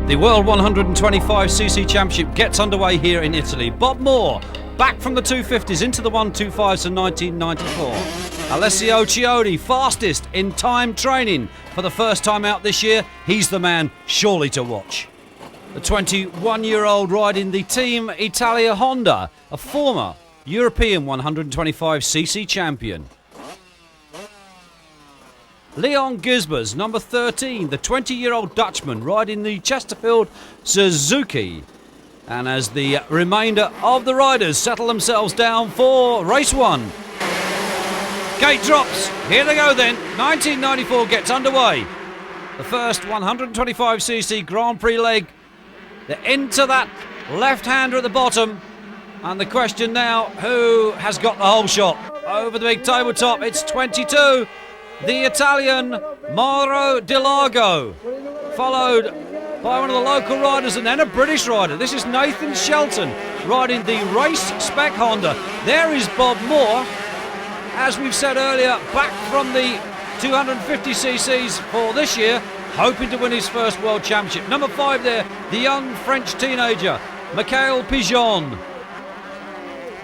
The World 125cc Championship gets underway here in Italy. Bob Moore, back from the 250s into the 125s in 1994. Alessio Chiodi, fastest in time training for the first time out this year. He's the man surely to watch. The 21-year-old riding the Team Italia Honda, a former European 125cc champion. Leon Gisbers, number 13, the 20-year-old Dutchman riding the Chesterfield Suzuki. And as the remainder of the riders settle themselves down for race one. Gate drops, here they go then, 1994 gets underway. The first 125cc Grand Prix leg. They're into that left-hander at the bottom. And the question now, who has got the whole shot? Over the big tabletop, it's 22. The Italian Mauro Di Largo, followed by one of the local riders and then a British rider. This is Nathan Shelton riding the race spec Honda. There is Bob Moore, as we've said earlier, back from the 250cc's for this year, hoping to win his first World Championship. Number 5 there, the young French teenager, Michael Pichon.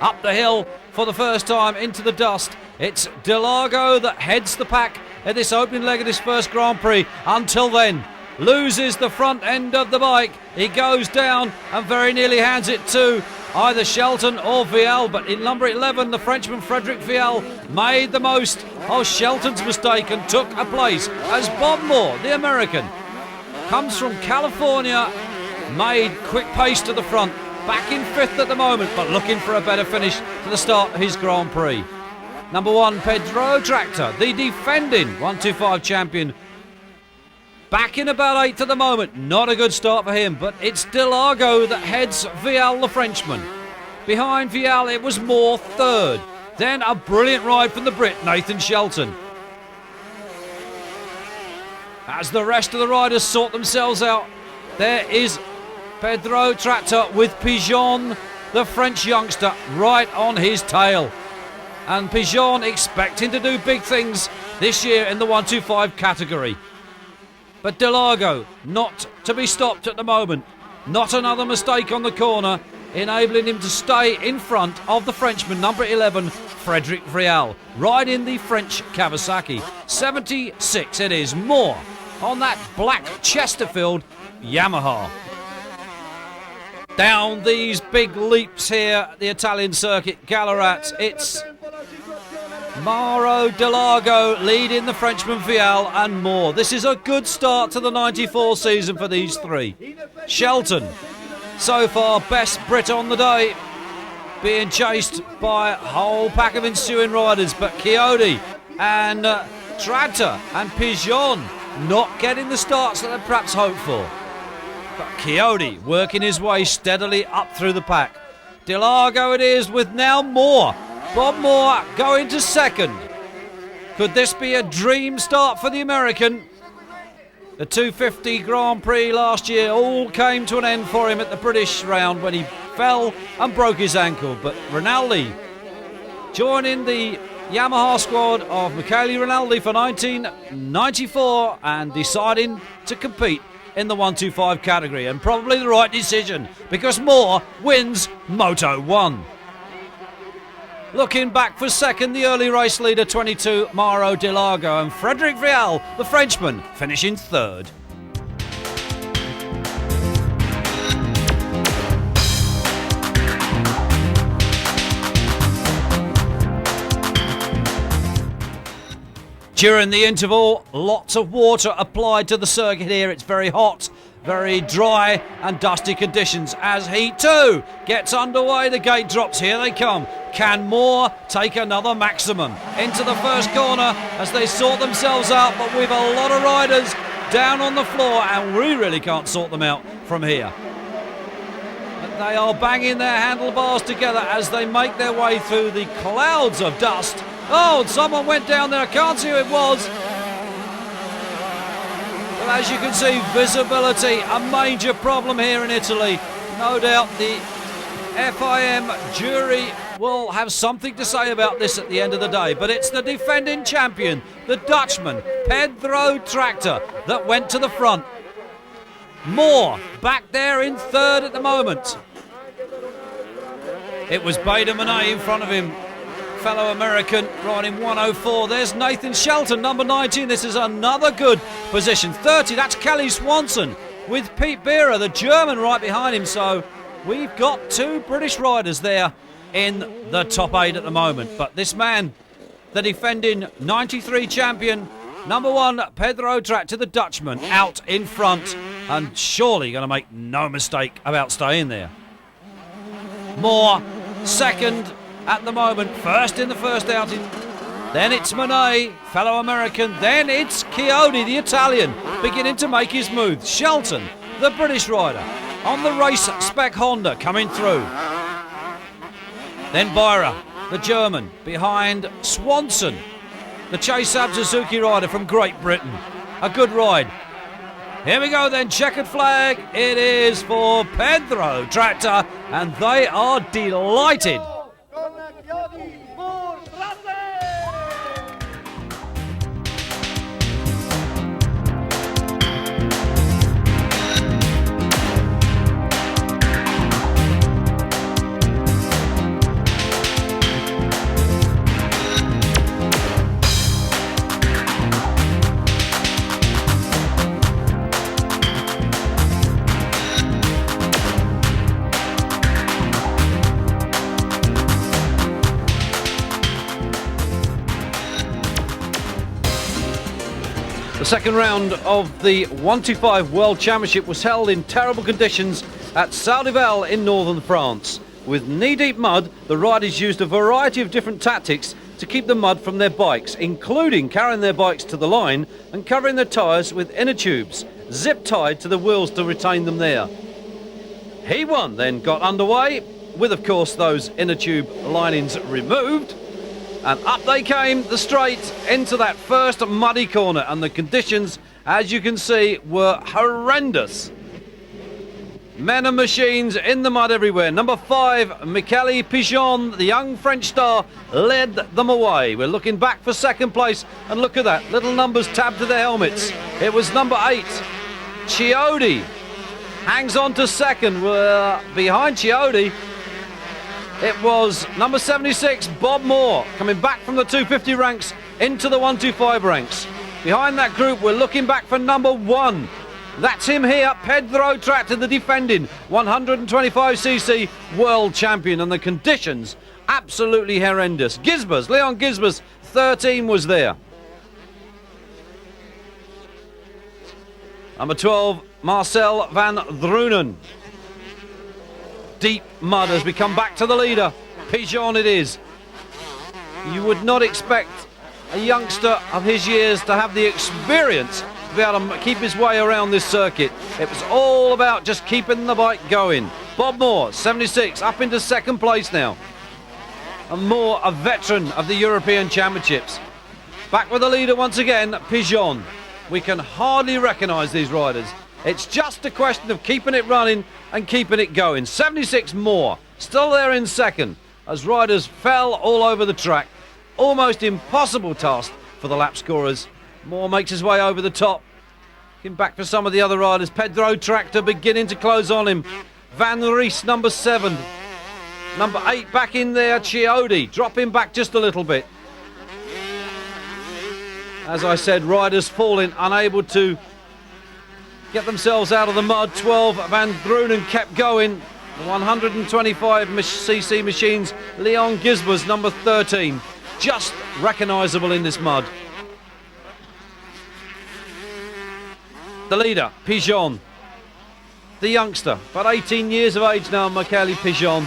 Up the hill for the first time into the dust. It's Di Largo that heads the pack at this opening leg of this first Grand Prix. Until then, loses the front end of the bike. He goes down and very nearly hands it to either Shelton or VIALLE. But in number 11, the Frenchman Frédéric VIALLE made the most of Shelton's mistake and took a place as Bob Moore, the American, comes from California, made quick pace to the front. Back in 5th at the moment, but looking for a better finish to the start of his Grand Prix. Number 1, Pedro TRAGTER, the defending 125 champion. Back in about 8th at the moment. Not a good start for him, but it's Di Largo that heads VIALLE, the Frenchman. Behind VIALLE, it was Moore 3rd. Then a brilliant ride from the Brit, Nathan Shelton. As the rest of the riders sort themselves out, there is Pedro TRAGTER with Pichon, the French youngster, right on his tail. And Pichon expecting to do big things this year in the 125 category. But Di Largo not to be stopped at the moment. Not another mistake on the corner, enabling him to stay in front of the Frenchman, number 11, Frédéric VIALLE, riding the French Kawasaki. 76 it is, Moore on that black Chesterfield Yamaha. Down these big leaps here, the Italian circuit, Gallorats. It's Mauro Di Largo leading the Frenchman VIALLE and Moore. This is a good start to the 94 season for these three. Shelton, so far best Brit on the day, being chased by a whole pack of ensuing riders. But CHIODI and TRAGTER and Pichon not getting the starts that they perhaps hoped for. But CHIODI working his way steadily up through the pack. Di Largo it is with now Moore. Bob Moore going to 2nd. Could this be a dream start for the American? The 250 Grand Prix last year all came to an end for him at the British round when he fell and broke his ankle. But Rinaldi joining the Yamaha squad of Michele Rinaldi for 1994 and deciding to compete in the 125 category, and probably the right decision because Moore wins Moto 1. Looking back for 2nd, the early race leader 22 Mauro Di Largo, and Frédéric VIALLE, the Frenchman, finishing 3rd. During the interval, lots of water applied to the circuit here. It's very hot, very dry and dusty conditions as Heat 2 gets underway. The gate drops, here they come. Can Moore take another maximum into the first corner as they sort themselves out, but with a lot of riders down on the floor, and we really can't sort them out from here. But they are banging their handlebars together as they make their way through the clouds of dust. Oh, someone went down there. I can't see who it was. But as you can see, visibility, a major problem here in Italy. No doubt the FIM jury will have something to say about this at the end of the day. But it's the defending champion, the Dutchman, Pedro TRAGTER, that went to the front. Moore back there in third at the moment. It was Bader Monet in front of him. Fellow American riding 104. There's Nathan Shelton, number 19. This is another good position. 30, that's Kelly Swanson with Pete BEIRER, the German, right behind him. So we've got two British riders there in the top 8 at the moment. But this man, the defending 93 champion, number 1, Pedro TRAGTER, the Dutchman, out in front and surely going to make no mistake about staying there. Moore, second at the moment, first in the first outing. Then it's Monet, fellow American. Then it's CHIODI, the Italian, beginning to make his move. Shelton, the British rider, on the race spec Honda coming through. Then BEIRER, the German, behind Swanson, the Chase Ab Suzuki rider from Great Britain. A good ride. Here we go then, checkered flag. It is for Pedro TRAGTER, and they are delighted. The second round of the 125 World Championship was held in terrible conditions at Saint-Dival in northern France. With knee-deep mud, the riders used a variety of different tactics to keep the mud from their bikes, including carrying their bikes to the line and covering their tyres with inner tubes, zip-tied to the wheels to retain them there. He1 then got underway, with of course those inner tube linings removed, and up they came the straight into that first muddy corner, and the conditions, as you can see, were horrendous. Men and machines in the mud everywhere. Number 5, Michele PICHON, the young French star, led them away. We're looking back for second place, and look at that, little numbers tabbed to their helmets. It was number 8, CHIODI, hangs on to second. Behind CHIODI, it was number 76, Bob Moore, coming back from the 250 ranks into the 125 ranks. Behind that group, we're looking back for number 1. That's him here, Pedro TRAGTER, the defending 125cc world champion, and the conditions absolutely horrendous. Gisbers, Leon Gisbers, 13 was there. Number 12, Marcel van Drunen. Deep mud as we come back to the leader. PICHON it is. You would not expect a youngster of his years to have the experience to be able to keep his way around this circuit. It was all about just keeping the bike going. Bob Moore, 76, up into second place now. And Moore, a veteran of the European Championships. Back with the leader once again, PICHON. We can hardly recognise these riders. It's just a question of keeping it running and keeping it going. 76 Moore, still there in second, as riders fell all over the track. Almost impossible task for the lap scorers. Moore makes his way over the top. Looking back for some of the other riders. Pedro TRAGTER beginning to close on him. Van Ries, number 7. Number 8 back in there, CHIODI, dropping back just a little bit. As I said, riders falling, unable to get themselves out of the mud. 12, Van Drunen kept going. The 125cc machines, Leon Gisbers, number 13. Just recognisable in this mud. The leader, PICHON. The youngster, about 18 years of age now, Michele PICHON.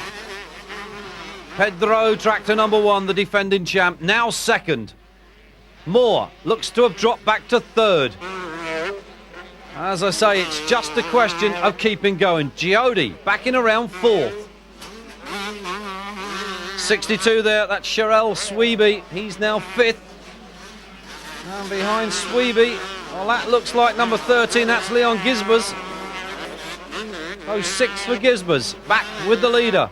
Pedro TRAGTER, number 1, the defending champ, now second. Moore looks to have dropped back to third. As I say, it's just a question of keeping going. CHIODI back in around 4th. 62 there, that's Sherelle Sweeby. He's now 5th. And behind Sweeby, well, that looks like number 13. That's Leon Gisbers. Oh, 6 for Gisbers. Back with the leader.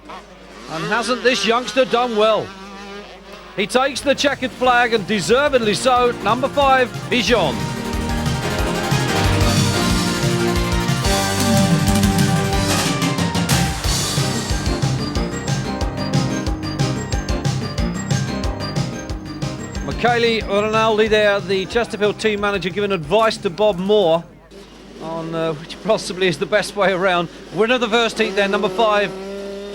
And hasn't this youngster done well? He takes the checkered flag, and deservedly so. Number 5, PICHON. Michele Rinaldi there, the Chesterfield team manager, giving advice to Bob Moore on which possibly is the best way around. Winner of the first heat there, number 5,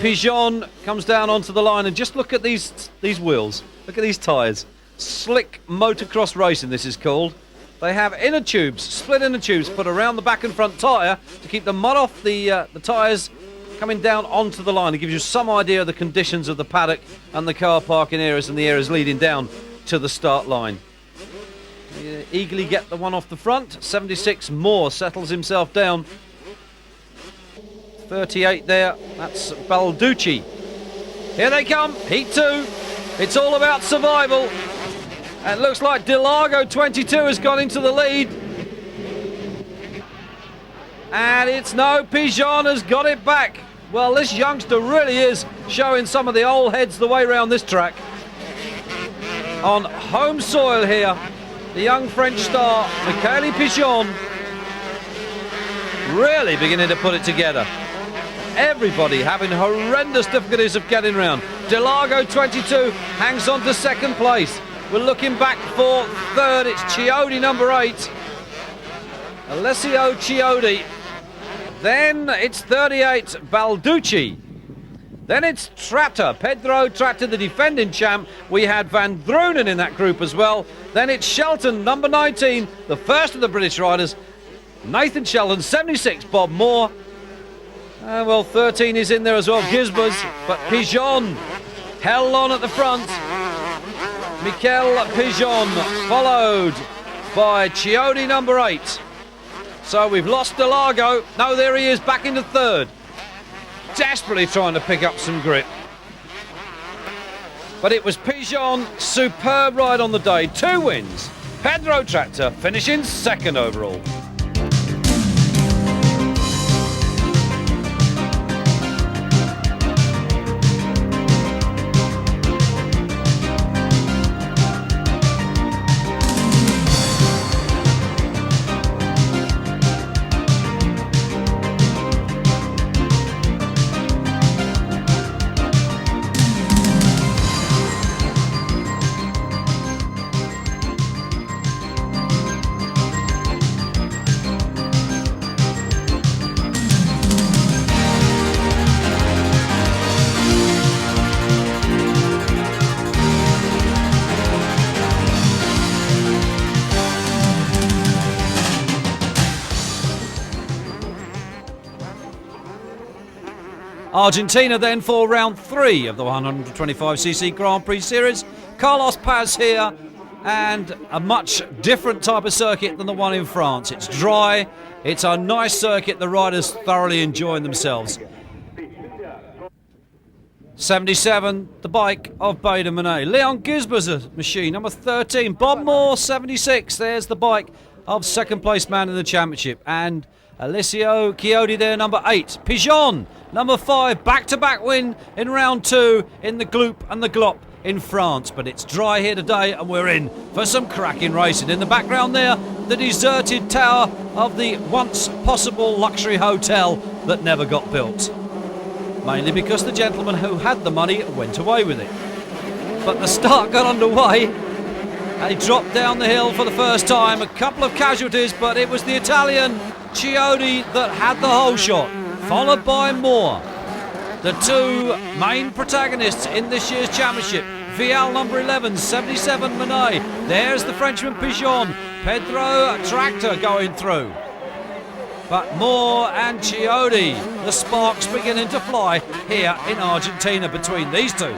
PICHON, comes down onto the line. And just look at these wheels. Look at these tyres. Slick motocross racing, this is called. They have inner tubes, split inner tubes, put around the back and front tyre to keep the mud off the tyres coming down onto the line. It gives you some idea of the conditions of the paddock and the car parking areas and the areas leading down to the start line. You eagerly get the one off the front. 76 more settles himself down. 38 there, that's Balducci. Here they come, heat 2. It's all about survival. And it looks like Delago 22 has gone into the lead. And it's no, PICHON has got it back. Well, this youngster really is showing some of the old heads the way around this track. On home soil here, the young French star, Michele PICHON, really beginning to put it together. Everybody having horrendous difficulties of getting round. Delago 22 hangs on to second place. We're looking back for third. It's CHIODI number 8. Alessio CHIODI. Then it's 38, Balducci. Then it's Tracter, Pedro Tracter, the defending champ. We had Van Drunen in that group as well. Then it's Shelton, number 19, the first of the British riders. Nathan Shelton, 76, Bob Moore. Well, 13 is in there as well, Gisbers. But PICHON held on at the front. Michele PICHON, followed by CHIODI number 8. So we've lost Delago. No, there he is, back into third. Desperately trying to pick up some grip. But it was PICHON, superb ride on the day. 2 wins. Pedro Tracter finishing second overall. Argentina then for round 3 of the 125cc Grand Prix Series. Carlos Paz here, and a much different type of circuit than the one in France. It's dry, it's a nice circuit, the riders thoroughly enjoying themselves. 77, the bike of Bader Monet. Leon Gisber's machine, number 13. Bob Moore, 76. There's the bike of second place man in the championship. And Alessio CHIODI there, number 8. PICHON, number 5. Back-to-back win in round 2 in the Gloop and the Glop in France. But it's dry here today and we're in for some cracking racing. In the background there, the deserted tower of the once possible luxury hotel that never got built. Mainly because the gentleman who had the money went away with it. But the start got underway. They dropped down the hill for the first time. A couple of casualties, but it was the Italian CHIODI that had the whole shot, followed by Moore. The 2 main protagonists in this year's championship. VIALLE number 11, 77 Monet. There's the Frenchman PICHON. Pedro Tracter going through. But Moore and CHIODI, the sparks beginning to fly here in Argentina between these two.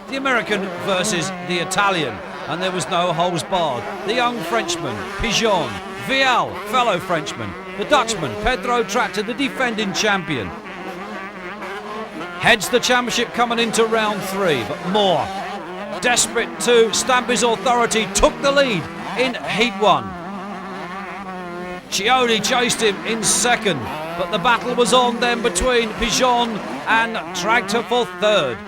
The American versus the Italian, and there was no holes barred. The young Frenchman, PICHON, VIALLE, fellow Frenchman, the Dutchman, Pedro Tracter, the defending champion. Heads the championship coming into round 3, but Moore, desperate to stamp his authority, took the lead in Heat 1. CHIODI chased him in second, but the battle was on then between PICHON and Tracter for third.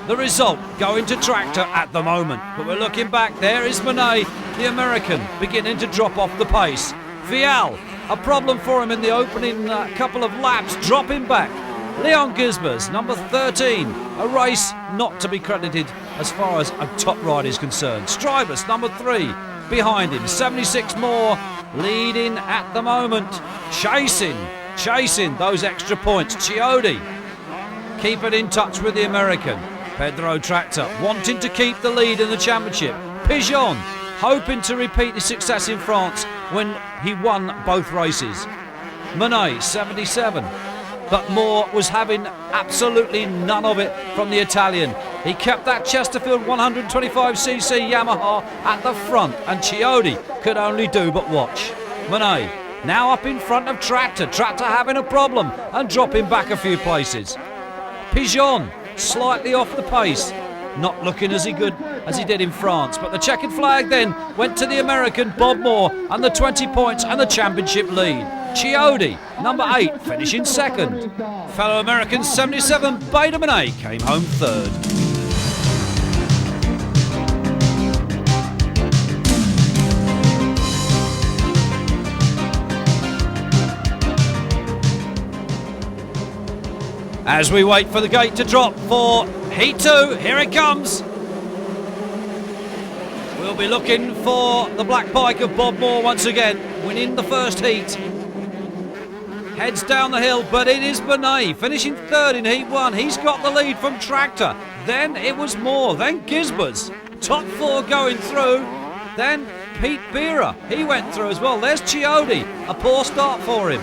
The result going to Tracter at the moment, but we're looking back. There is Monet, the American, beginning to drop off the pace. VIALLE, a problem for him in the opening couple of laps, dropping back. Leon Gisbers, number 13, a race not to be credited as far as a top ride is concerned. Strijbos, number 3, behind him. 76 more, leading at the moment. Chasing those extra points. CHIODI keeping in touch with the American. Pedro TRAGTER wanting to keep the lead in the championship. PICHON hoping to repeat his success in France when he won both races. Monet, 77. But Moore was having absolutely none of it from the Italian. He kept that Chesterfield 125cc Yamaha at the front, and CHIODI could only do but watch. Monet now up in front of TRAGTER. TRAGTER having a problem and dropping back a few places. PICHON slightly off the pace, not looking as good as he did in France. But the checkered flag then went to the American Bob Moore and the 20 points and the championship lead. CHIODI, number 8, finishing second. Fellow American 77, BEIRER came home third. As we wait for the gate to drop for Heat 2, here it comes. We'll be looking for the black bike of Bob Moore once again, winning the first heat. Heads down the hill, but it is Monet finishing third in Heat 1. He's got the lead from TRAGTER. Then it was Moore, then Gisbers. Top 4 going through. Then Pete BEIRER, he went through as well. There's CHIODI, a poor start for him.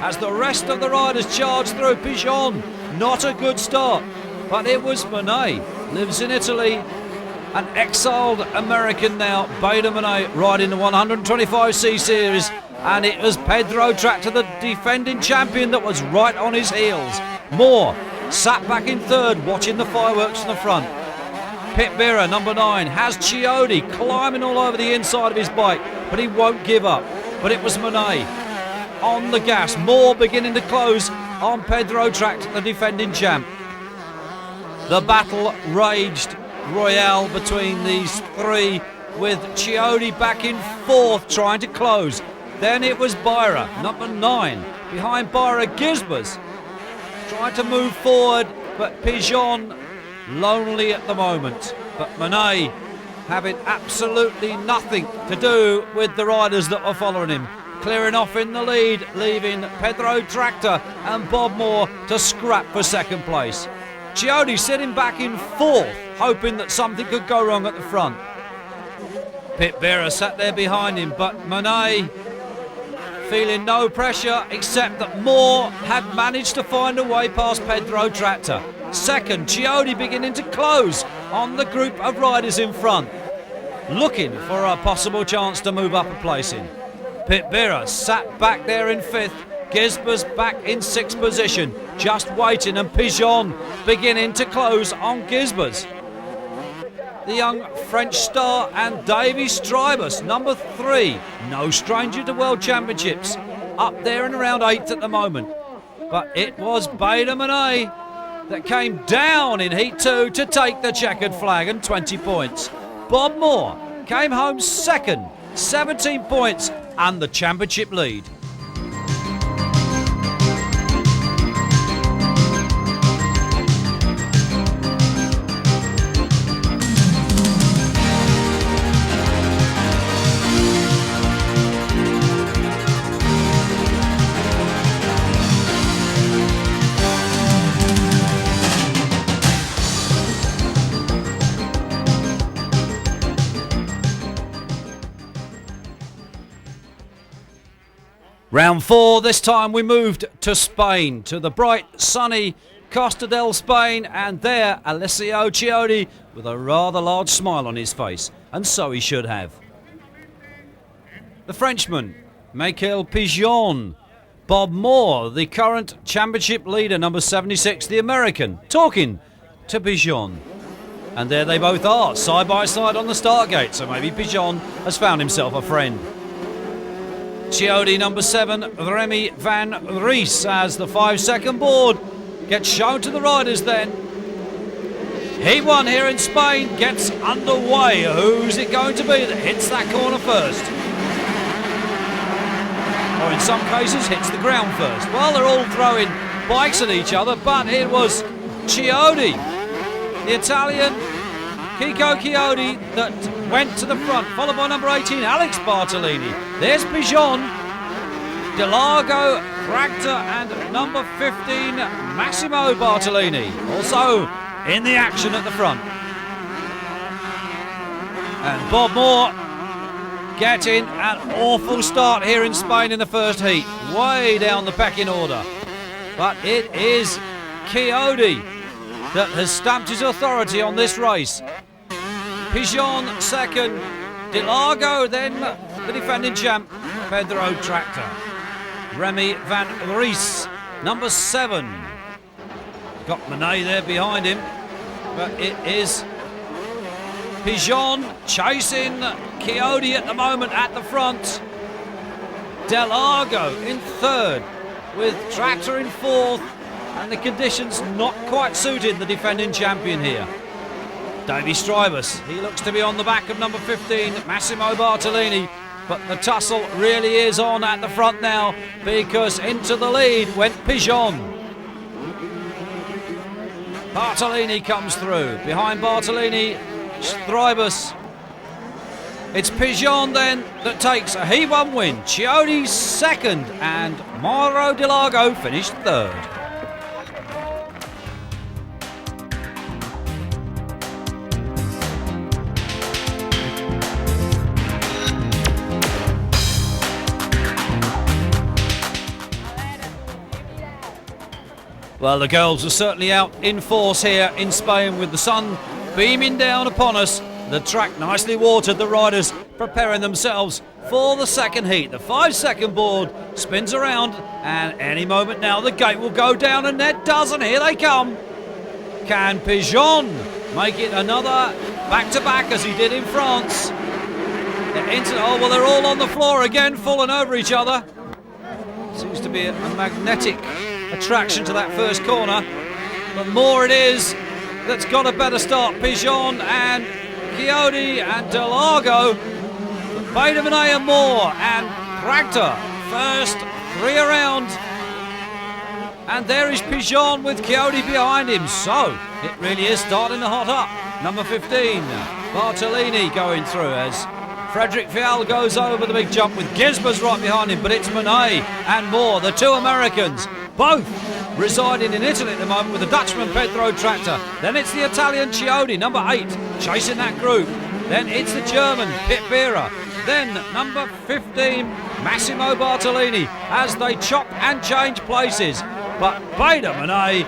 As the rest of the riders charged through. PICHON, not a good start. But it was Monet, lives in Italy, an exiled American now. BEIRER riding the 125c series. And it was Pedro TRAGTER, the defending champion, that was right on his heels. Moore sat back in third, watching the fireworks from the front. Pete BEIRER, number 9, has CHIODI climbing all over the inside of his bike, but he won't give up. But it was Monet on the gas. Moore beginning to close on Pedro TRAGTER, the defending champ. The battle raged royale between these three, with CHIODI back in fourth, trying to close. Then it was BEIRER, number 9. Behind BEIRER, Gisbers trying to move forward, but PICHON lonely at the moment. But Monet having absolutely nothing to do with the riders that were following him. Clearing off in the lead, leaving Pedro TRAGTER and Bob Moore to scrap for second place. CHIODI sitting back in fourth, hoping that something could go wrong at the front. Pete BEIRER sat there behind him, but Monet feeling no pressure, except that Moore had managed to find a way past Pedro TRAGTER. Second, CHIODI beginning to close on the group of riders in front, looking for a possible chance to move up a placing. Pete BEIRER sat back there in fifth, Gisbers back in sixth position, just waiting, and PICHON beginning to close on Gisbers. The young French star and Dave STRIJBOS, number 3, no stranger to World Championships, up there and around 8th at the moment. But it was BEIRER that came down in Heat 2 to take the checkered flag and 20 points. Bob Moore came home second, 17 points and the championship lead. Round 4, this time we moved to Spain, to the bright, sunny Costa del Spain, and there Alessio CHIODI with a rather large smile on his face, and so he should have. The Frenchman, Michael PICHON. Bob Moore, the current championship leader, number 76, the American, talking to PICHON. And there they both are, side by side on the start gate, so maybe PICHON has found himself a friend. CHIODI, number 7, Remy van Ries, as the 5-second board gets shown to the riders then. Heat 1 here in Spain gets underway. Who's it going to be that hits that corner first? Or in some cases hits the ground first. Well, they're all throwing bikes at each other, but it was CHIODI, the Italian, Chico CHIODI that went to the front, followed by number 18, Alex Bartolini. There's PICHON, Delago, Tractor, and number 15, Massimo Bartolini. Also in the action at the front. And Bob Moore getting an awful start here in Spain in the first heat. Way down the pecking order. But it is CHIODI that has stamped his authority on this race. PICHON second, Delago, then the defending champ, Pedro TRAGTER. Remy van Ries, number 7. Got Monet there behind him, but it is PICHON chasing CHIODI at the moment at the front. Delago in third, with TRAGTER in fourth, and the conditions not quite suited the defending champion here. Dave STRIJBOS, he looks to be on the back of number 15, Massimo Bartolini, but the tussle really is on at the front now, because into the lead went PICHON. Bartolini comes through. Behind Bartolini, STRIJBOS. It's PICHON then that takes a Heat 1 win. CHIODI second, and Mauro Delago finished third. Well, the girls are certainly out in force here in Spain with the sun beaming down upon us. The track nicely watered, the riders preparing themselves for the second heat. The 5-second board spins around, and any moment now the gate will go down, and it does, and here they come. Can PICHON make it another back-to-back as he did in France? Oh, well, they're all on the floor again, falling over each other. Seems to be a magnetic attraction to that first corner, but Moore it is that's got a better start. PICHON and CHIODI and Delago, Baderman and Moore and TRAGTER first 3 around, and there is PICHON with CHIODI behind him, so it really is starting to hot up. Number 15 Bartolini going through as Frederick VIALLE goes over the big jump with Gisbers right behind him, but it's Monet and Moore, the two Americans, both residing in Italy at the moment, with the Dutchman Pedro TRAGTER. Then it's the Italian CHIODI, number 8, chasing that group. Then it's the German BEIRER. Then number 15, Massimo Bartolini, as they chop and change places. But Baderman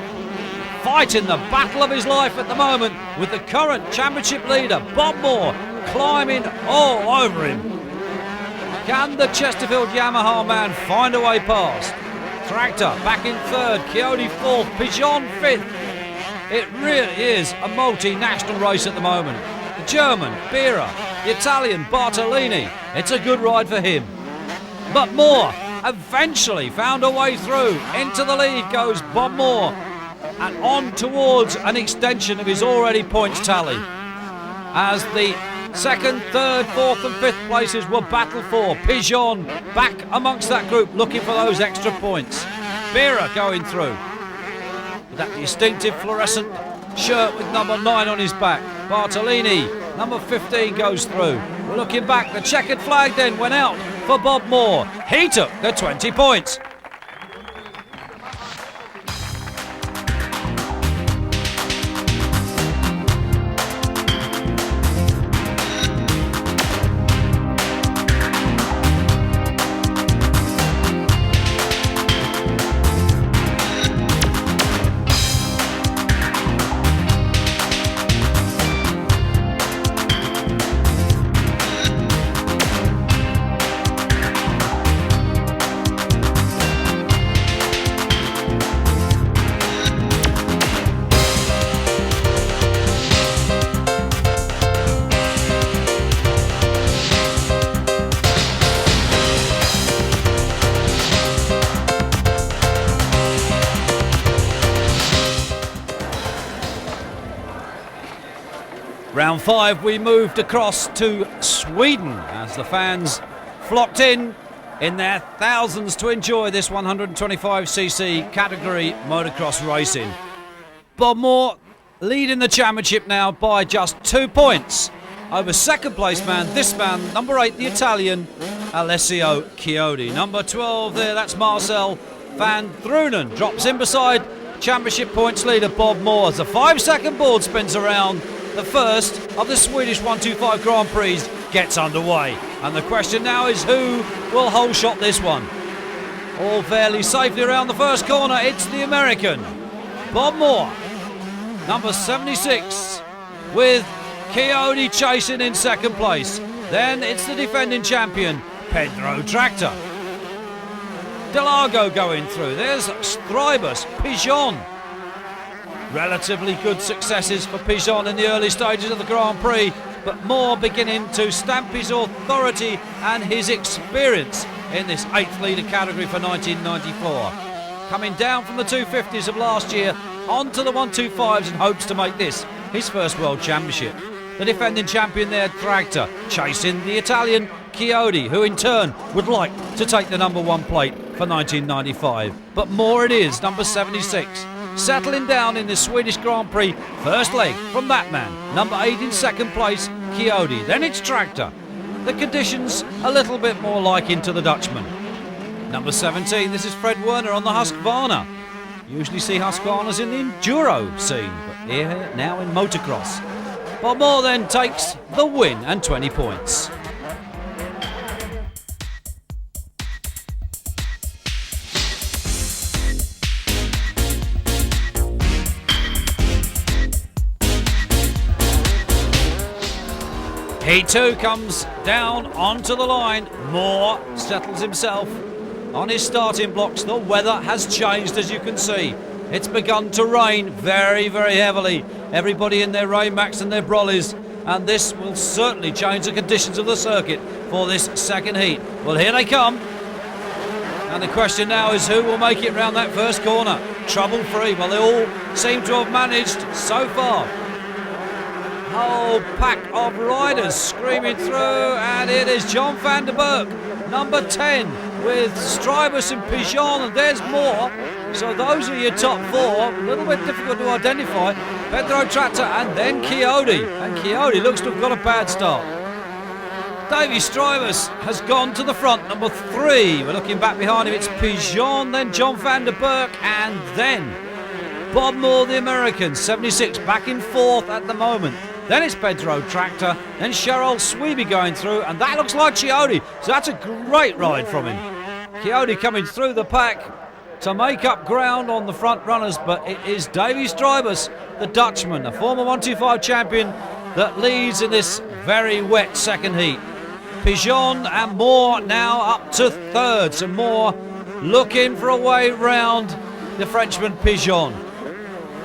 fighting the battle of his life at the moment with the current championship leader, Bob Moore, climbing all over him. Can the Chesterfield Yamaha man find a way past? TRAGTER back in third, CHIODI fourth, PICHON fifth. It really is a multinational race at the moment. The German, BEIRER, the Italian, Bartolini. It's a good ride for him. But Moore eventually found a way through. Into the lead goes Bob Moore, and on towards an extension of his already points tally, as the second, third, fourth and fifth places were battled for. PICHON back amongst that group looking for those extra points. BEIRER going through with that distinctive fluorescent shirt with number 9 on his back. Bartolini, number 15, goes through. We're looking back, the checkered flag then went out for Bob Moore. He took the 20 points. Round 5, we moved across to Sweden as the fans flocked in their thousands to enjoy this 125cc category motocross racing. Bob Moore leading the championship now by just 2 points over second place man, this man, number 8, the Italian, Alessio Chiodi. Number 12 there, that's Marcel van Drunen, drops in beside championship points leader Bob Moore as the 5-second board spins around. The first of the Swedish 125 Grand Prix gets underway. And the question now is who will hole shot this one? All fairly safely around the first corner, it's the American, Bob Moore. Number 76 with Chiodi chasing in second place. Then it's the defending champion, Pedro TRAGTER. Delago going through. There's Strybos, Pichon. Relatively good successes for Pichon in the early stages of the Grand Prix, but Moore beginning to stamp his authority and his experience in this 8th leader category for 1994. Coming down from the 250s of last year onto the 125s and hopes to make this his first World Championship. The defending champion there, TRAGTER, chasing the Italian Chiodi, who in turn would like to take the number 1 plate for 1995. But Moore it is, number 76. Settling down in the Swedish Grand Prix first leg from that man, number 8 in second place, Chiodi. Then it's TRAGTER. The conditions a little bit more liking to the Dutchman. Number 17, this is Fred Werner on the Husqvarna. Usually see Husqvarnas in the enduro scene, but here now in motocross. Bob Moore then takes the win and 20 points. He too comes down onto the line. Moore settles himself on his starting blocks. The weather has changed, as you can see. It's begun to rain very, very heavily. Everybody in their Rainmax and their Brollies, and this will certainly change the conditions of the circuit for this second heat. Well, here they come. And the question now is who will make it round that first corner? Trouble-free. Well, they all seem to have managed so far. Whole pack of riders screaming through, and it is John van der Berg, number 10, with Strybos and Pichon, and there's Moore. So those are your top 4. A little bit difficult to identify. Pedro TRAGTER and then Chiodi. And Chiodi looks to have got a bad start. Davy Strybos has gone to the front, number 3. We're looking back behind him, it's Pichon, then John van der Berg, and then Bob Moore, the American, 76, back in 4th at the moment. Then it's Pedro TRAGTER, then Cheryl Sweeby going through, and that looks like Chiodi. So that's a great ride from him. Chiodi coming through the pack to make up ground on the front runners, but it is Davy Strybos, the Dutchman, a former 125 champion, that leads in this very wet second heat. Pichon and Moore now up to 3rd, so Moore looking for a way round the Frenchman Pichon.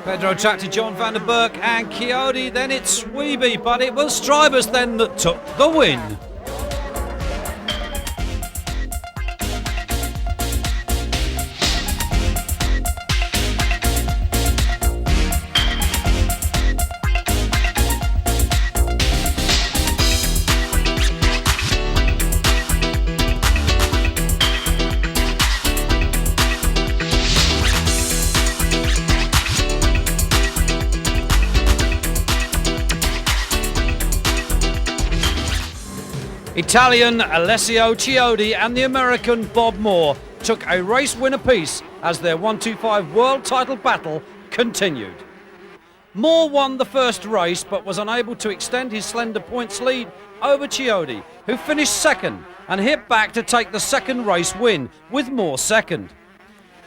Pedro TRAGTER, John van der Berg and Chiodi, then it's Sweeby, but it was Strybos then that took the win. Italian Alessio Chiodi and the American Bob Moore took a race win apiece as their 125 world title battle continued. Moore won the first race but was unable to extend his slender points lead over Chiodi, who finished 2nd and hit back to take the second race win, with Moore 2nd.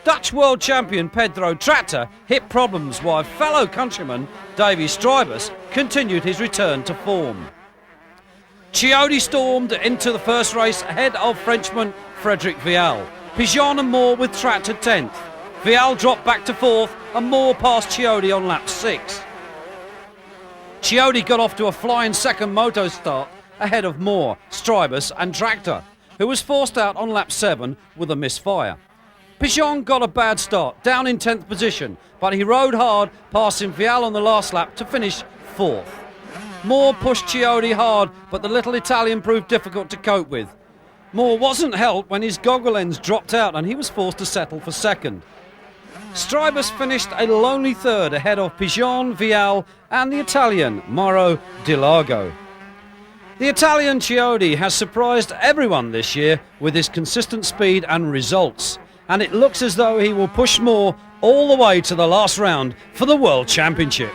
Dutch world champion Pedro TRAGTER hit problems while fellow countryman Davy Strybos continued his return to form. Chiodi stormed into the first race ahead of Frenchman Frederic VIALLE. Pichon and Moore with TRAGTER 10th. VIALLE dropped back to 4th and Moore passed Chiodi on lap 6. Chiodi got off to a flying second moto start ahead of Moore, Strybos and TRAGTER, who was forced out on lap 7 with a misfire. Pichon got a bad start, down in 10th position, but he rode hard, passing VIALLE on the last lap to finish 4th. Moore pushed Chiodi hard, but the little Italian proved difficult to cope with. Moore wasn't helped when his goggle lens dropped out and he was forced to settle for 2nd. Strijbos finished a lonely third ahead of Pichon, VIALLE and the Italian Mauro Di Largo. The Italian Chiodi has surprised everyone this year with his consistent speed and results, and it looks as though he will push more all the way to the last round for the World Championship.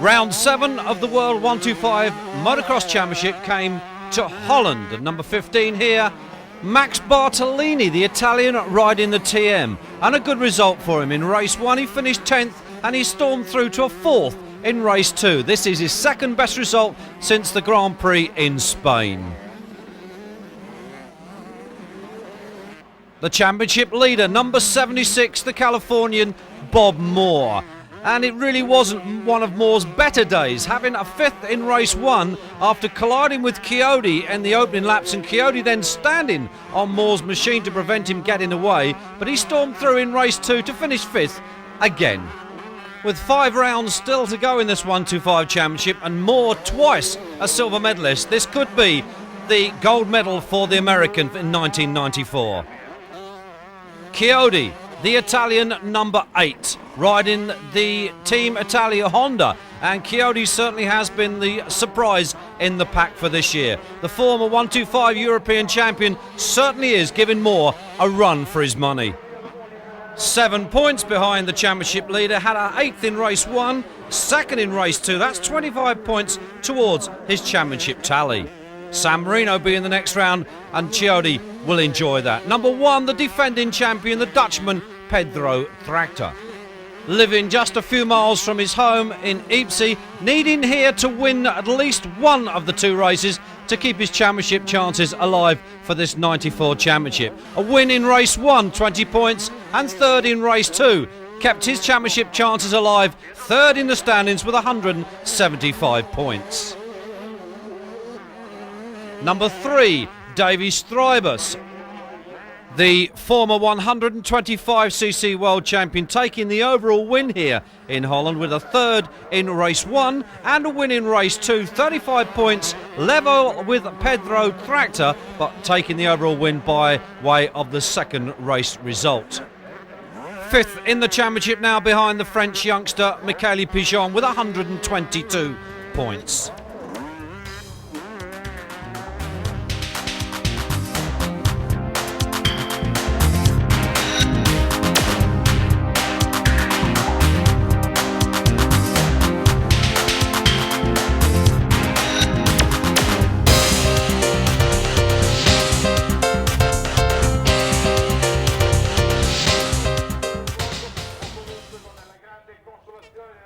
Round 7 of the World 125 Motocross Championship came to Holland. At number 15 here, Max Bartolini, the Italian, riding the TM. And a good result for him. In race 1 he finished 10th and he stormed through to a 4th in race 2. This is his second best result since the Grand Prix in Spain. The championship leader, number 76, the Californian Bob Moore. And it really wasn't one of Moore's better days, having a 5th in race 1 after colliding with CHIODI in the opening laps, and CHIODI then standing on Moore's machine to prevent him getting away. But he stormed through in race 2 to finish 5th again. With 5 rounds still to go in this 125 championship and Moore twice a silver medalist, this could be the gold medal for the American in 1994. CHIODI, the Italian number 8, riding the Team Italia Honda, and CHIODI certainly has been the surprise in the pack for this year. The former 125 European champion certainly is giving Moore a run for his money. 7 points behind the championship leader, had an 8th in race 1, 2nd in race 2. That's 25 points towards his championship tally. San Marino be in the next round, and CHIODI will enjoy that. Number 1, the defending champion, the Dutchman Pedro TRAGTER. Living just a few miles from his home in Ypres, needing here to win at least one of the 2 races to keep his championship chances alive for this 94 championship. A win in race 1, 20 points, and 3rd in race 2. Kept his championship chances alive, 3rd in the standings with 175 points. Number 3, Dave STRIJBOS, the former 125cc world champion, taking the overall win here in Holland with a 3rd in race 1 and a win in race 2. 35 points, level with Pedro TRAGTER, but taking the overall win by way of the 2nd race result. 5th in the championship now behind the French youngster Mxgp PICHON with 122 points.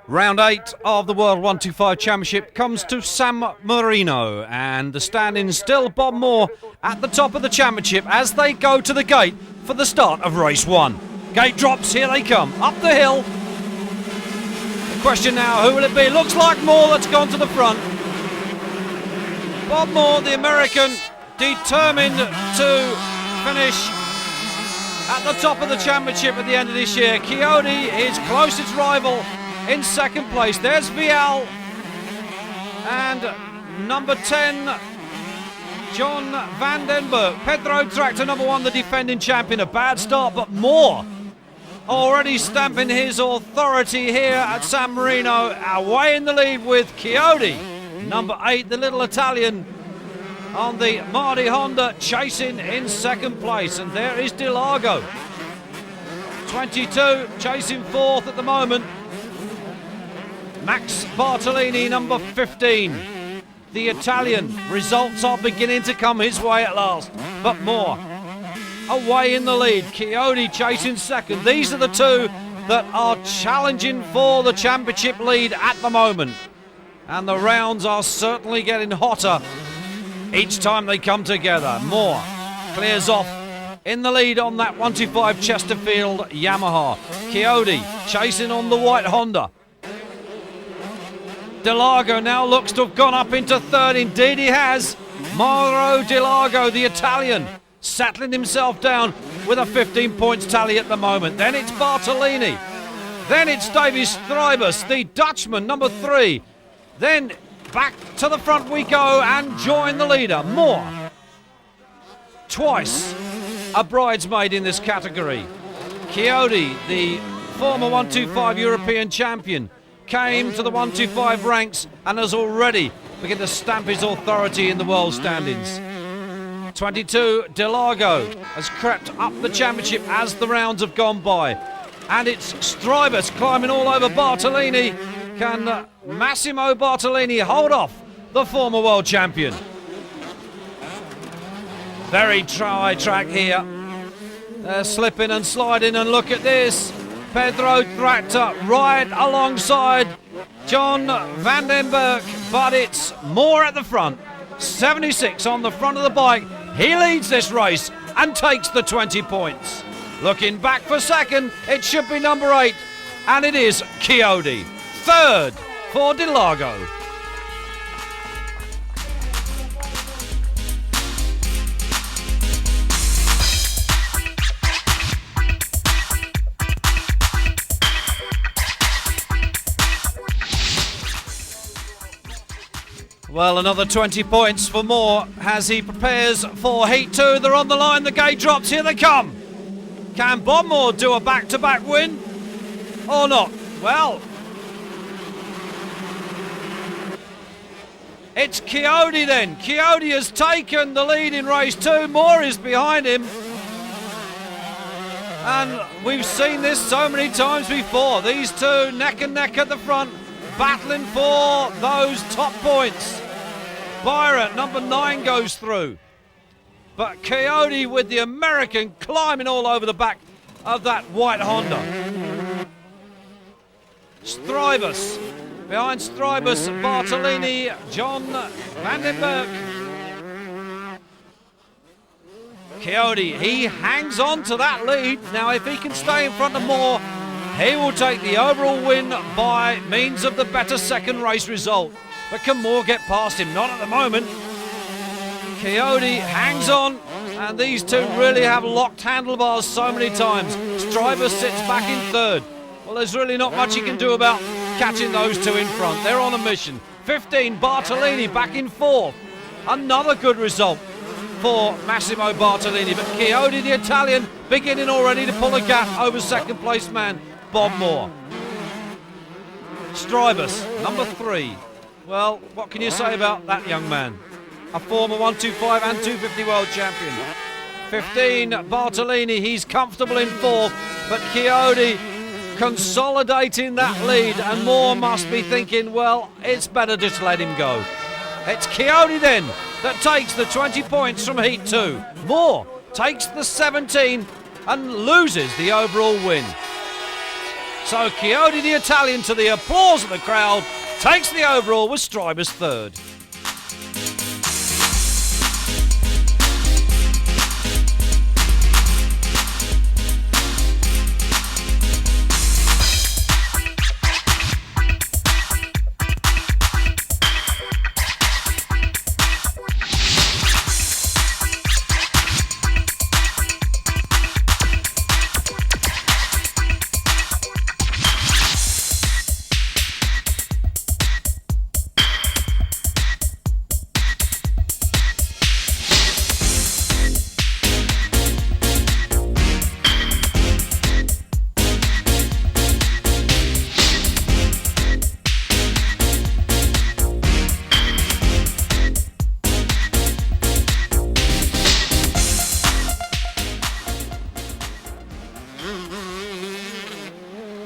Round 8 of the World 125 Championship comes to San Marino, and the standings still Bob Moore at the top of the championship as they go to the gate for the start of race 1. Gate drops, here they come, up the hill. The question now, who will it be? Looks like Moore that's gone to the front. Bob Moore, the American, determined to finish at the top of the championship at the end of this year. CHIODI, his closest rival, in 2nd place. There's VIALLE and number 10, John Vandenberg. Pedro TRAGTER, number 1, the defending champion. A bad start, but Moore already stamping his authority here at San Marino, away in the lead with CHIODI. Number 8, the little Italian on the Mardi Honda, chasing in 2nd place. And there is Di Largo, 22, chasing 4th at the moment. Max Bartolini, number 15. the Italian. Results are beginning to come his way at last, but more away in the lead. Chiodi chasing second. These are the two that are challenging for the championship lead at the moment. And the rounds are certainly getting hotter each time they come together. Moore clears off in the lead on that 125 Chesterfield Yamaha. Chiodi chasing on the white Honda. Delago now looks to have gone up into third. Indeed he has. Mauro Delago, the Italian, settling himself down with a 15 points tally at the moment. Then it's Bartolini. Then it's Dave STRIJBOS, the Dutchman, number 3. Then back to the front we go and join the leader. Moore, twice a bridesmaid in this category. Chiodi, the former 125 European champion, came to the 125 ranks and has already begun to stamp his authority in the world standings. 22, Delago has crept up the championship as the rounds have gone by. And it's STRIJBOS climbing all over Bartolini. Can Massimo Bartolini hold off the former world champion? Very dry track here. They're slipping and sliding, and look at this. Pedro TRAGTER right alongside John Vandenberg, but it's Moore at the front. 76 on the front of the bike. He leads this race and takes the 20 points. Looking back for second, it should be number 8, and it is Chiodi. Third for Delago. Well, another 20 points for Moore as he prepares for Heat 2. They're on the line, the gate drops, here they come. Can Bob Moore do a back-to-back win or not? Well, it's Chiodi then. Chiodi has taken the lead in race 2. Moore is behind him. And we've seen this so many times before. These two neck and neck at the front, battling for those top points. BEIRER, number 9, goes through. But Chiodi with the American climbing all over the back of that white Honda. STRIJBOS. Behind STRIJBOS, Bartolini, John Vandenberg. Chiodi, he hangs on to that lead. Now, if he can stay in front of Moore, he will take the overall win by means of the better second race result. But can Moore get past him? Not at the moment. Chiodi hangs on, and these two really have locked handlebars so many times. STRIJBOS sits back in third. Well, there's really not much he can do about catching those two in front. They're on a mission. 15, Bartolini back in fourth. Another good result for Massimo Bartolini. But Chiodi, the Italian, beginning already to pull a gap over second place man, Bob Moore. STRIJBOS, number 3. Well, what can you say about that young man? A former 125 and 250 world champion. 15, Bartolini, he's comfortable in fourth, but Chiodi consolidating that lead, and Moore must be thinking, well, it's better just let him go. It's Chiodi then that takes the 20 points from Heat 2. Moore takes the 17 and loses the overall win. So Chiodi, the Italian, to the applause of the crowd, takes the overall with STRIJBOS third.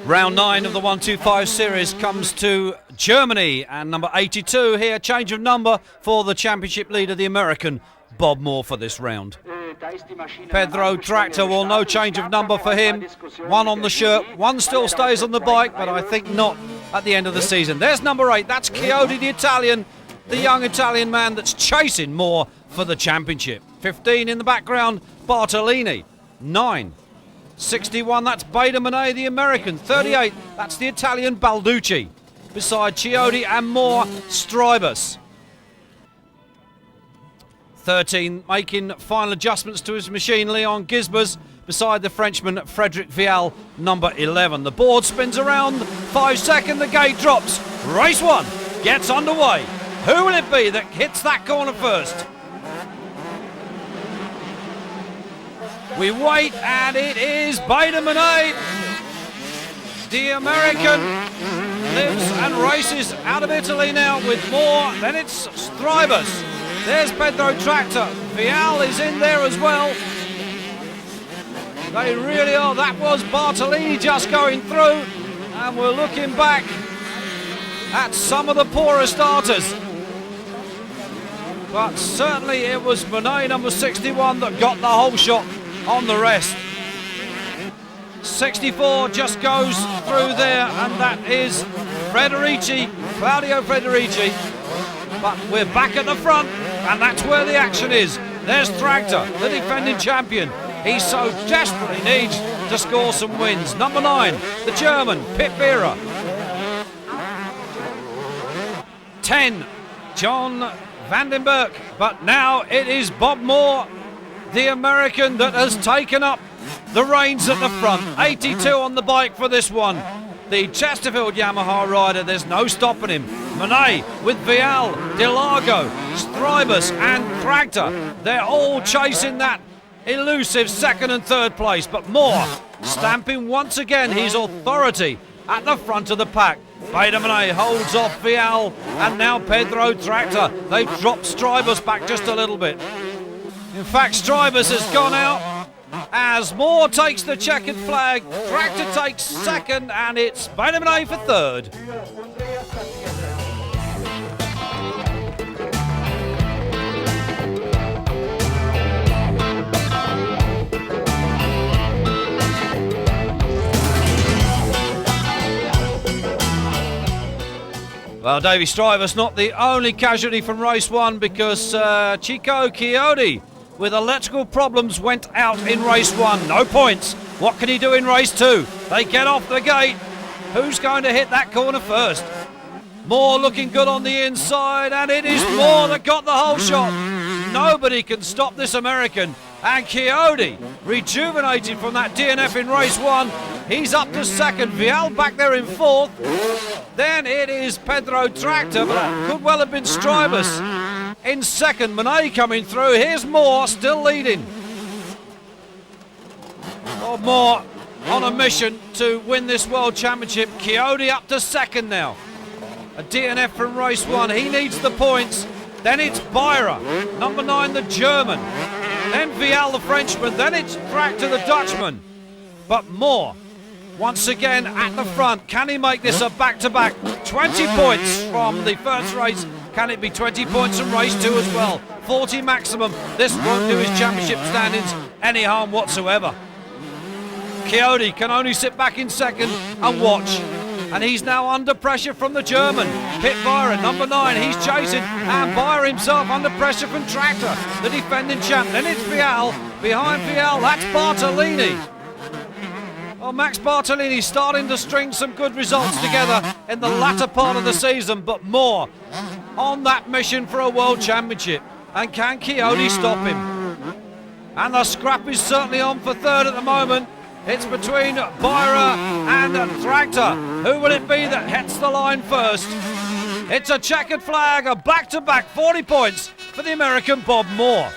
Round 9 of the 125 series comes to Germany, and number 82 here, change of number for the championship leader, the American Bob Moore, for this round. Pedro TRAGTER, well, no change of number for him. One on the shirt, one still stays on the bike, but I think not at the end of the season. There's number 8, that's CHIODI, the Italian, the young Italian man that's chasing Moore for the championship. 15 in the background, Bartolini. 9. 61, that's BEIRER, the American. 38, that's the Italian Balducci. Beside CHIODI and Moore, STRIJBOS. 13, making final adjustments to his machine, Leon Gisbers, beside the Frenchman Frederic VIALLE, number 11. The board spins around, 5 seconds, the gate drops. Race 1 gets underway. Who will it be that hits that corner first? We wait, and it is BEIRER. The American lives and races out of Italy now with Moore. Then it's STRIJBOS. There's Pedro TRAGTER. VIALLE is in there as well. They really are. That was Bartolini just going through. And we're looking back at some of the poorer starters. But certainly it was Monet, number 61, that got the whole shot on the rest. 64 just goes through there, and that is Federici, Claudio Federici. But we're back at the front, and that's where the action is. There's TRAGTER, the defending champion. He so desperately needs to score some wins. Number 9, the German, BEIRER. 10, John Vandenberg. But now it is Bob Moore, the American, that has taken up the reins at the front. 82 on the bike for this one. The Chesterfield Yamaha rider, there's no stopping him. Monet with VIALLE, Delago, STRIJBOS and TRAGTER. They're all chasing that elusive second and third place. But Moore stamping once again his authority at the front of the pack. BEIRER holds off VIALLE, and now Pedro TRAGTER. They've dropped STRIJBOS back just a little bit. In fact, STRIJBOS has gone out as Moore takes the checkered flag. TRAGTER takes second, and it's BEIRER for third. Well, Davey STRIJBOS not the only casualty from race 1, because Chico CHIODI with electrical problems went out in race 1. No points. What can he do in race 2? They get off the gate. Who's going to hit that corner first? Moore looking good on the inside, and it is Moore that got the whole shot. Nobody can stop this American. And CHIODI, rejuvenated from that DNF in race 1, he's up to second. VIALLE back there in fourth. Then it is Pedro TRAGTER, but that could well have been STRIJBOS in second. Monet coming through. Here's Moore still leading. Oh, Moore on a mission to win this World Championship. CHIODI up to second now. A DNF from race 1. He needs the points. Then it's BEIRER, number 9, the German. Then VIALLE, the Frenchman. Then it's TRAGTER, the Dutchman. But Moore, once again at the front. Can he make this a back-to-back? 20 points from the first race. Can it be 20 points from race 2 as well? 40 maximum. This won't do his championship standings any harm whatsoever. CHIODI can only sit back in second and watch. And he's now under pressure from the German. BEIRER, number 9, he's chasing. And BEIRER himself under pressure from TRAGTER, the defending champ. Then it's VIALLE. Behind VIALLE, that's Bartolini. Well, Max Bartolini starting to string some good results together in the latter part of the season. But Moore on that mission for a World Championship. And can CHIODI stop him? And the scrap is certainly on for third at the moment. It's between BEIRER and TRAGTER. Who will it be that hits the line first? It's a checkered flag, a back-to-back 40 points for the American Bob Moore.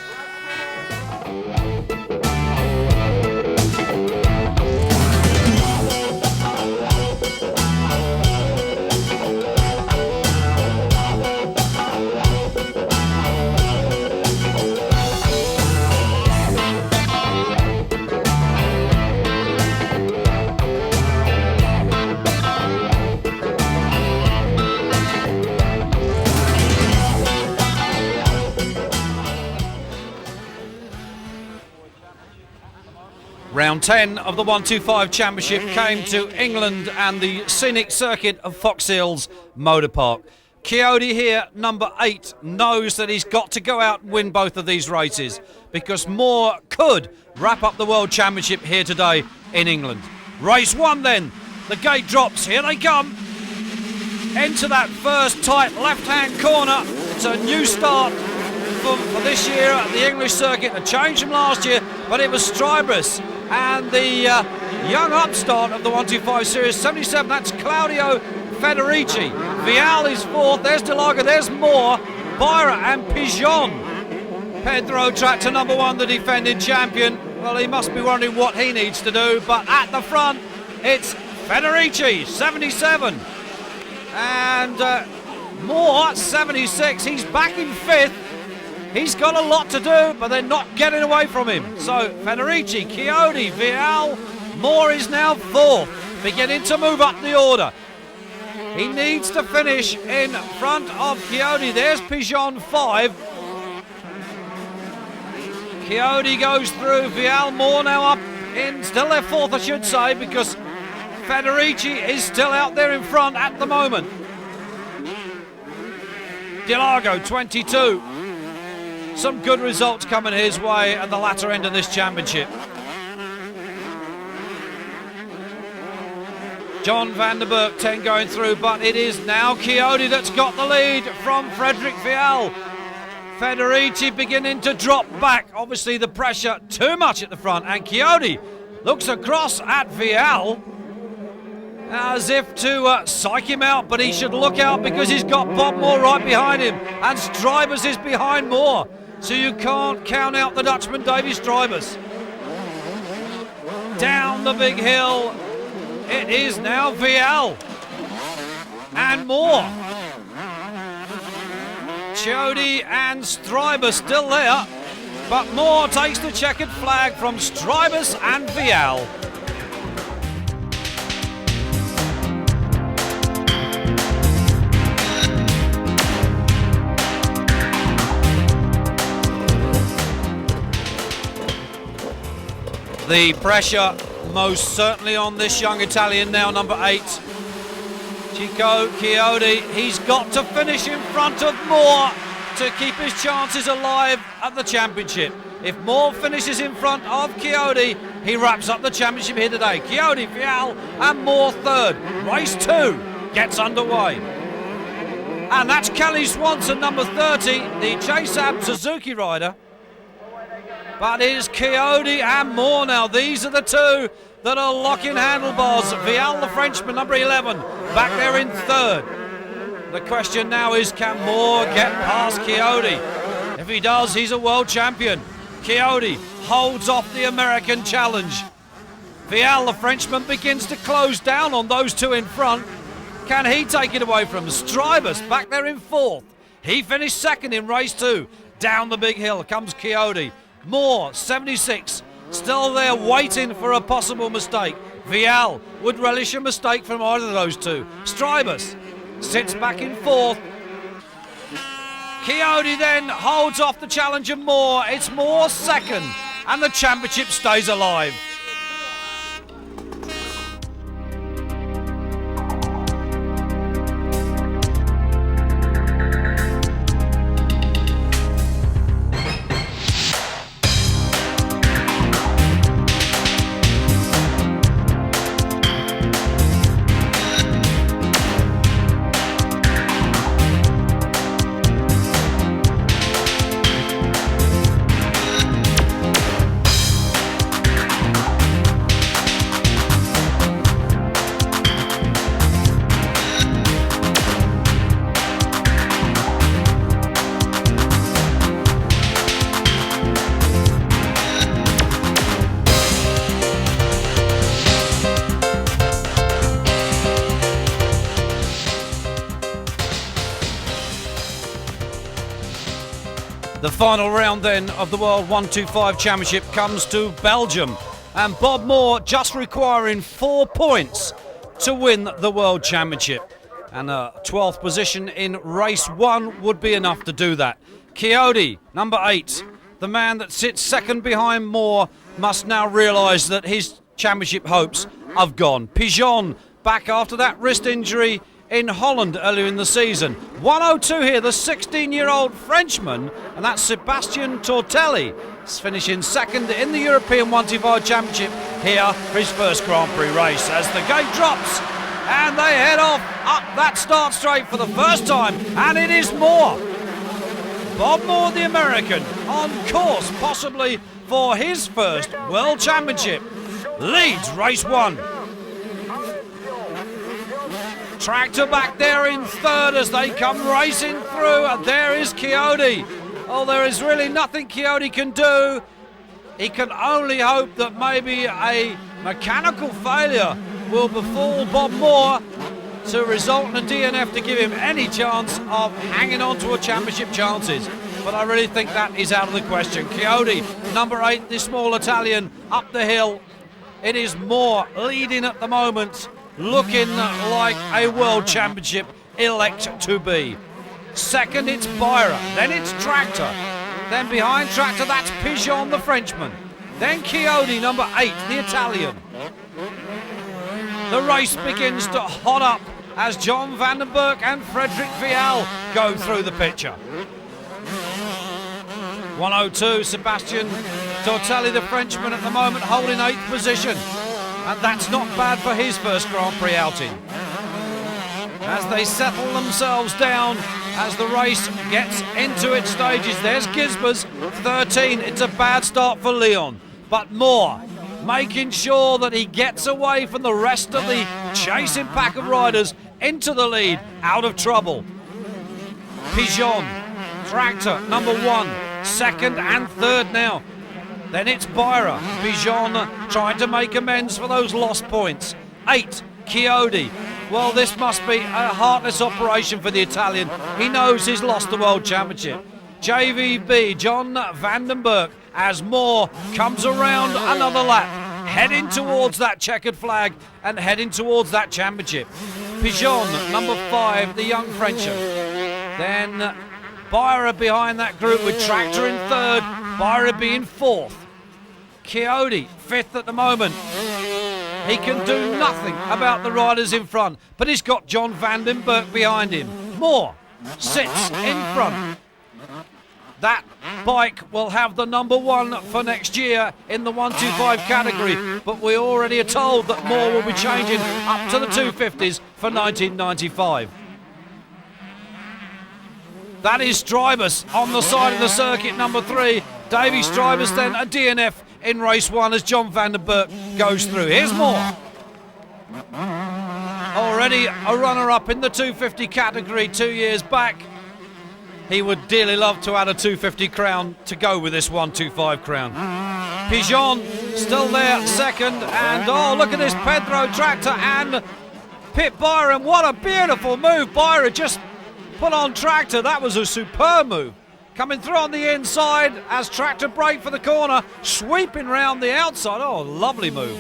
Round 10 of the 125 Championship came to England and the scenic circuit of Fox Hills Motor Park. CHIODI here, number 8, knows that he's got to go out and win both of these races because Moore could wrap up the World Championship here today in England. Race 1 then, the gate drops, here they come. Into that first tight left-hand corner. It's a new start for this year at the English circuit, a change from last year, but it was STRIJBOS and the young upstart of the 125 Series, 77, that's Claudio Federici. VIALLE is 4th, there's Delaga, there's Moore, BEIRER and PICHON. Pedro TRAGTER number 1, the defending champion. Well, he must be wondering what he needs to do, but at the front, it's Federici, 77. And Moore, 76, he's back in 5th. He's got a lot to do, but they're not getting away from him. So Federici, CHIODI, VIALLE, Moore is now 4th, beginning to move up the order. He needs to finish in front of CHIODI. There's PICHON 5. CHIODI goes through, VIALLE, Moore now up in, still their 4th I should say, because Federici is still out there in front at the moment. Delago, 22. Some good results coming his way at the latter end of this championship. John van der Berg, 10 going through, but it is now CHIODI that's got the lead from Frederick VIALLE. Federici beginning to drop back. Obviously the pressure too much at the front, and CHIODI looks across at VIALLE as if to psych him out, but he should look out because he's got Bob Moore right behind him, and STRIJBOS is behind Moore. So you can't count out the Dutchman, Davy STRIJBOS. Down the big hill, it is now VIALLE and Moore. CHIODI and STRIJBOS still there, but Moore takes the checkered flag from STRIJBOS and VIALLE. The pressure most certainly on this young Italian now, number 8. Chico CHIODI, he's got to finish in front of Moore to keep his chances alive at the championship. If Moore finishes in front of CHIODI, he wraps up the championship here today. CHIODI, VIALLE and Moore 3rd. Race 2 gets underway. And that's Kelly Swanson, number 30, the J-Sab Suzuki rider. But it is CHIODI and Moore now. These are the two that are locking handlebars. VIALLE, the Frenchman, number 11, back there in 3rd. The question now is, can Moore get past CHIODI? If he does, he's a world champion. CHIODI holds off the American challenge. VIALLE, the Frenchman, begins to close down on those two in front. Can he take it away from STRIJBOS back there in 4th? He finished 2nd in race 2. Down the big hill comes CHIODI. Moore, 76, still there waiting for a possible mistake. VIALLE would relish a mistake from either of those two. STRIJBOS sits back in 4th. CHIODI then holds off the challenge of Moore. It's Moore 2nd, and the championship stays alive. The final round then of the World 125 Championship comes to Belgium, and Bob Moore just requiring 4 points to win the World Championship, and a 12th position in race 1 would be enough to do that. CHIODI, number 8, the man that sits second behind Moore, must now realise that his championship hopes have gone. Pichon back after that wrist injury in Holland earlier in the season. 102 here, the 16-year-old Frenchman, and that's Sebastian Tortelli. He's finishing second in the European 125 Championship here for his first Grand Prix race as the gate drops and they head off up that start straight for the first time, and it is Moore. Bob Moore, the American, on course possibly for his first World Championship, leads race one. Tractor back there in third as they come racing through, and there is CHIODI. Oh, there is really nothing CHIODI can do. He can only hope that maybe a mechanical failure will befall Bob Moore to result in a DNF to give him any chance of hanging on to a championship chances. But I really think that is out of the question. CHIODI, number 8, the small Italian, up the hill. It is Moore leading at the moment, looking like a World Championship elect to be. Second, it's BEIRER. Then it's Tractor. Then behind Tractor, that's Pichon, the Frenchman. Then CHIODI, number 8, the Italian. The race begins to hot up as John Vandenberg and Frederick VIALLE go through the picture. 102, Sebastian Tortelli, the Frenchman, at the moment holding 8th position. And that's not bad for his first Grand Prix outing. As they settle themselves down, as the race gets into its stages, there's Gisbers, 13. It's a bad start for Leon. But Moore making sure that he gets away from the rest of the chasing pack of riders into the lead, out of trouble. Pichon, Tractor, number 1, second and third now. Then it's BEIRER. Pichon trying to make amends for those lost points. 8, CHIODI. Well, this must be a heartless operation for the Italian. He knows he's lost the World Championship. JVB, John Vandenberg, as Moore comes around another lap, heading towards that checkered flag and heading towards that championship. Pichon, number 5, the young Frenchman. Then BEIRER behind that group with Tractor in third, BEIRER being fourth. CHIODI, 5th at the moment. He can do nothing about the riders in front, but he's got John Vandenberg behind him. Moore sits in front. That bike will have the number 1 for next year in the 125 category, but we already are told that Moore will be changing up to the 250s for 1995. That is STRIJBOS on the side of the circuit, number 3. Davy STRIJBOS then a DNF in race 1 as John Vandenberg goes through. Here's Moore. Already a runner-up in the 250 category 2 years back. He would dearly love to add a 250 crown to go with this 125 crown. Pichon still there, second, and oh, look at this, Pedro Tractor and Pit Byron. What a beautiful move. BEIRER just put on Tractor. That was a superb move. Coming through on the inside as Tractor brake for the corner, sweeping round the outside. Oh, lovely move.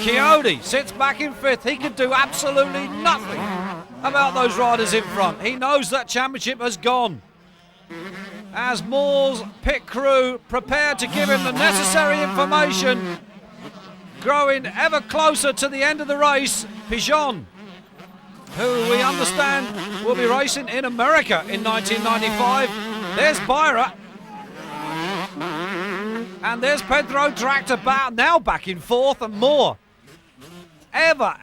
CHIODI sits back in 5th. He can do absolutely nothing about those riders in front. He knows that championship has gone. As Moore's pit crew prepare to give him the necessary information, growing ever closer to the end of the race, Pichon, who we understand will be racing in America in 1995. There's BEIRER. And there's Pedro Tractor now back in 4th, and Moore ever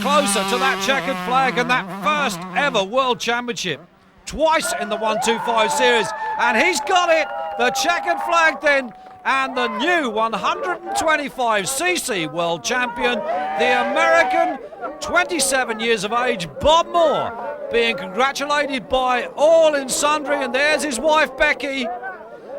closer to that checkered flag and that first ever World Championship. Twice in the 125 series, and he's got it, the checkered flag then, and the new 125cc world champion, the American, 27 years of age, Bob Moore, being congratulated by all in sundry, and there's his wife Becky.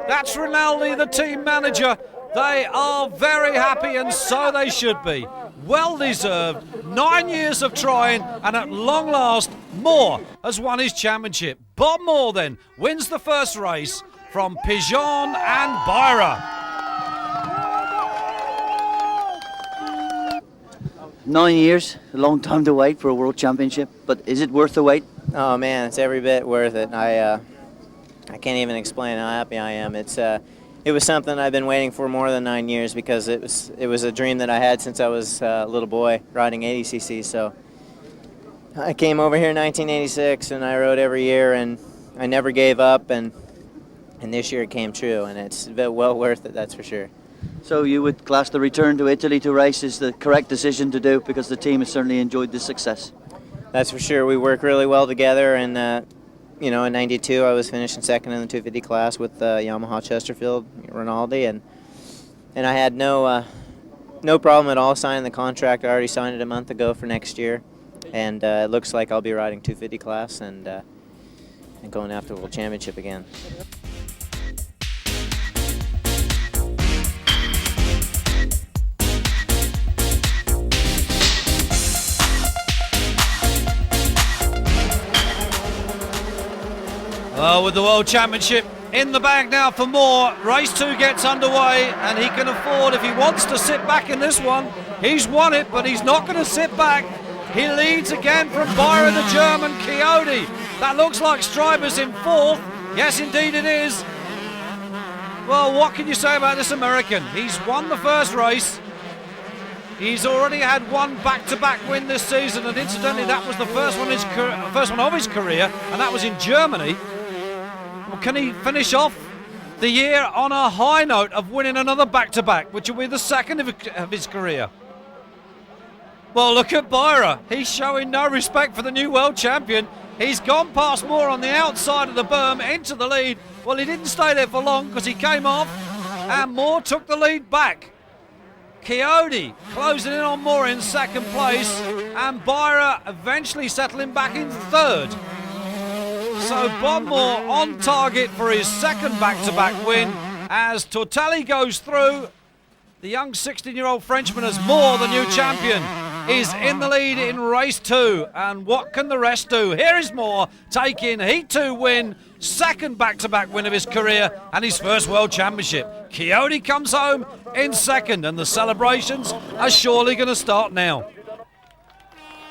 That's Rinaldi, the team manager. They are very happy, and so they should be. Well deserved, 9 years of trying, and at long last, Moore has won his championship. Bob Moore then wins the first race from Pichon and BEIRER. 9 years, a long time to wait for a world championship, but is it worth the wait? Oh man, it's every bit worth it. I can't even explain how happy I am. It's it was something I've been waiting for more than 9 years, because it was a dream that I had since I was a little boy riding 80cc. So I came over here in 1986 and I rode every year, and I never gave up, and this year it came true, and it's well worth it, that's for sure. So you would class the return to Italy to race as the correct decision to do, because the team has certainly enjoyed the success? That's for sure. We work really well together, and you know, in '92 I was finishing second in the 250 class with Yamaha Chesterfield Rinaldi, and I had no problem at all signing the contract. I already signed it a month ago for next year, and it looks like I'll be riding 250 class and going after the World Championship again. With the World Championship in the bag now for Moore, race 2 gets underway, and he can afford, if he wants to sit back in this one, he's won it, but he's not going to sit back. He leads again from BEIRER, the German CHIODI. That looks like Strijbos in 4th. Yes, indeed it is. Well, what can you say about this American? He's won the first race. He's already had one back-to-back win this season, and incidentally, that was the first one of his career, and that was in Germany. Well, can he finish off the year on a high note of winning another back-to-back, which will be the second of his career? Well, look at BEIRER. He's showing no respect for the new world champion. He's gone past Moore on the outside of the berm into the lead. Well, he didn't stay there for long because he came off, and Moore took the lead back. CHIODI closing in on Moore in 2nd place, and BEIRER eventually settling back in 3rd. So Bob Moore on target for his 2nd back-to-back win as Tortelli goes through. The young 16-year-old Frenchman, as Moore, the new champion, is in the lead in race 2. And what can the rest do? Here is Moore taking Heat 2 win, 2nd back-to-back win of his career, and his 1st World Championship. CHIODI comes home in 2nd, and the celebrations are surely going to start now.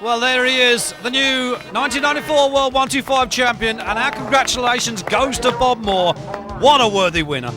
Well, there he is, the new 1994 World 125 champion, and our congratulations goes to Bob Moore. What a worthy winner.